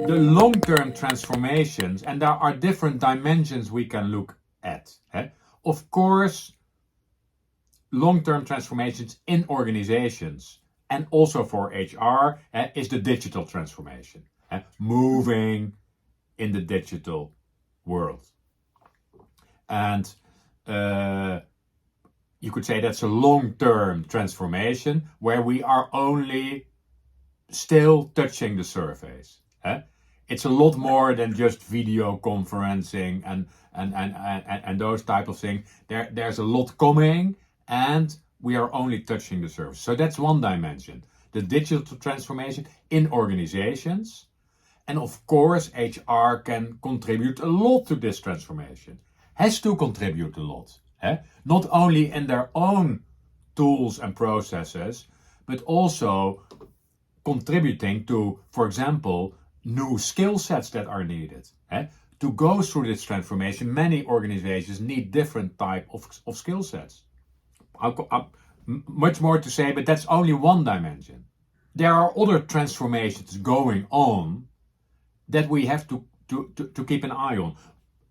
The long-term transformations, and there are different dimensions we can look at. Of course, long-term transformations in organizations and also for HR is the digital transformation, moving in the digital world. And you could say that's a long-term transformation where we are only still touching the surface. It's a lot more than just video conferencing and those type of things. There's a lot coming, and we are only touching the surface. So that's one dimension, the digital transformation in organizations. And of course, HR can contribute a lot to this transformation, has to contribute a lot. Not only in their own tools and processes, but also contributing to, for example, new skill sets that are needed. To go through this transformation, many organizations need different type of skill sets. Much more to say, but that's only one dimension. There are other transformations going on that we have to keep an eye on.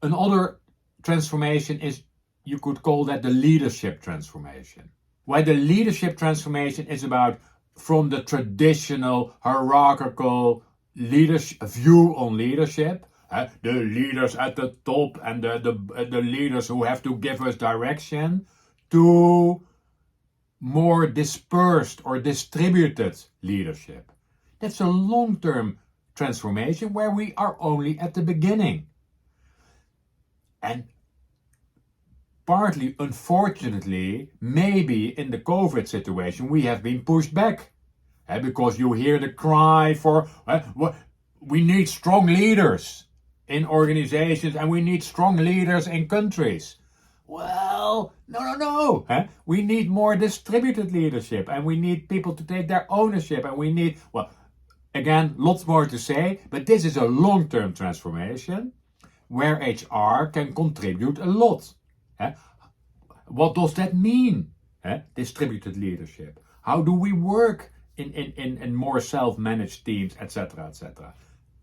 Another transformation is, you could call that the leadership transformation. Where the leadership transformation is about from the traditional hierarchical leadership view on leadership, the leaders at the top and the leaders who have to give us direction, to more dispersed or distributed leadership. That's a long-term transformation where we are only at the beginning. And partly, unfortunately, maybe in the COVID situation, we have been pushed back. Because you hear the cry for, we need strong leaders in organizations and we need strong leaders in countries. Well, no. We need more distributed leadership, and we need people to take their ownership, and we need, well, again, lots more to say, but this is a long-term transformation where HR can contribute a lot. What does that mean? Distributed leadership. How do we work in more self-managed teams, etc., etc.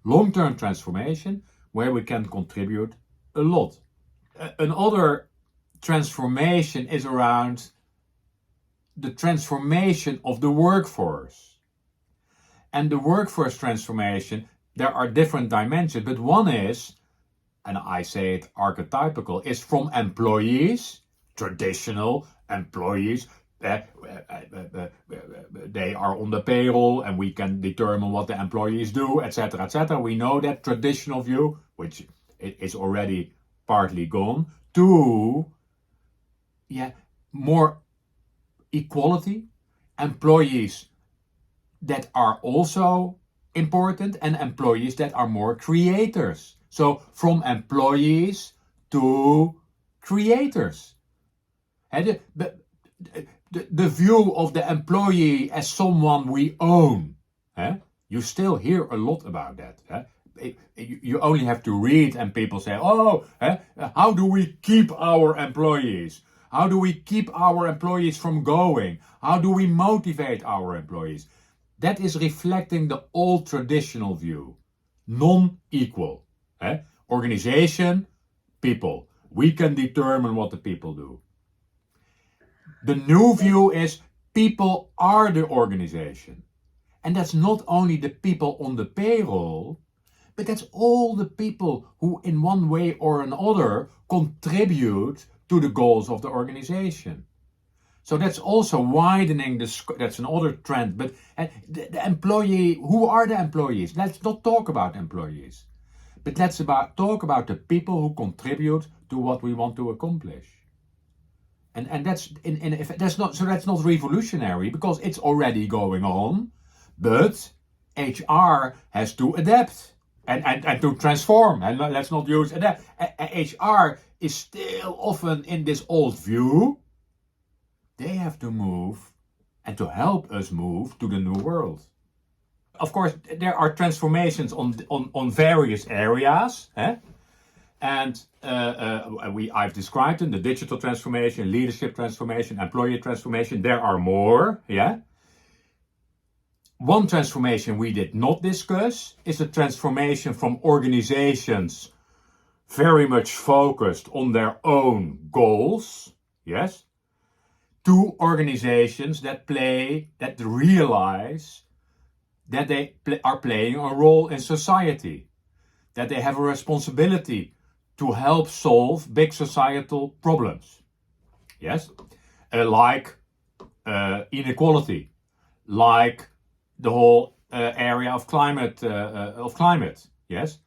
Long-term transformation where we can contribute a lot. Another transformation is around the transformation of the workforce. And the workforce transformation, there are different dimensions, but one is, and I say it archetypical, is from employees, traditional employees. They are on the payroll and we can determine what the employees do, etc., etc. We know that traditional view, which is already partly gone, to more equality, employees that are also important, and employees that are more creators. So from employees to creators. The view of the employee as someone we own. You still hear a lot about that. You only have to read and people say, how do we keep our employees? How do we keep our employees from going? How do we motivate our employees? That is reflecting the old traditional view. Non-equal. Organization, people. We can determine what the people do. The new view is people are the organization. And that's not only the people on the payroll, but that's all the people who in one way or another contribute to the goals of the organization. So that's also widening the scope. That's another trend. But the employee, who are the employees? Let's not talk about employees. But let's talk about the people who contribute to what we want to accomplish. And that's that's not revolutionary because it's already going on, but HR has to adapt and to transform. And let's not use adapt. HR is still often in this old view. They have to move and to help us move to the new world. Of course, there are transformations on various areas. And I've described them, the digital transformation, leadership transformation, employee transformation. There are more, One transformation we did not discuss is a transformation from organizations very much focused on their own goals, yes, to organizations that realize that they are playing a role in society, that they have a responsibility to help solve big societal problems, yes, like inequality, like the whole area of climate, yes.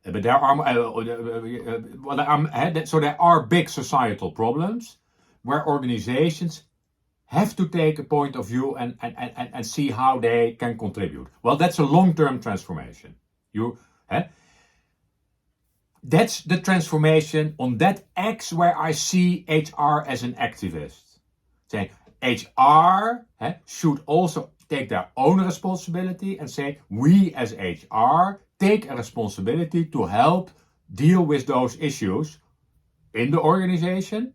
But there are big societal problems where organizations have to take a point of view and see how they can contribute. Well, that's a long-term transformation. That's the transformation on that X where I see HR as an activist. Saying HR should also take their own responsibility and say, we as HR take a responsibility to help deal with those issues in the organization,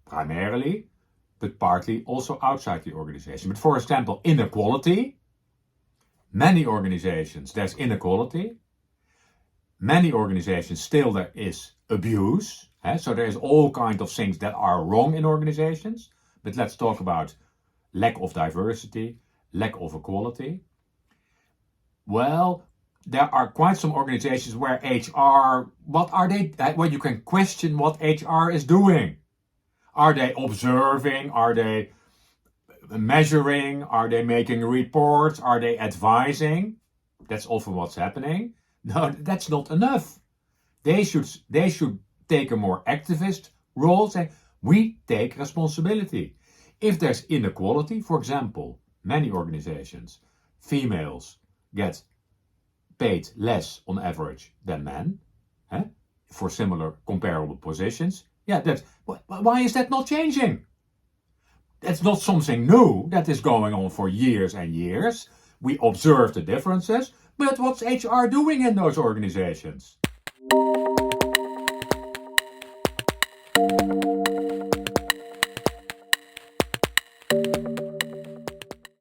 primarily, but partly also outside the organization. But for example, inequality. Many organizations, there's inequality. Many organizations, still there is abuse. So there's all kinds of things that are wrong in organizations. But let's talk about lack of diversity, lack of equality. Well, there are quite some organizations where HR, well, you can question what HR is doing. Are they observing? Are they measuring? Are they making reports? Are they advising? That's often what's happening. No, that's not enough. They should take a more activist role, say, we take responsibility. If there's inequality, for example, many organizations, females get paid less on average than men for similar comparable positions. Yeah, why is that not changing? That's not something new that is going on for years and years. We observe the differences, but what's HR doing in those organizations?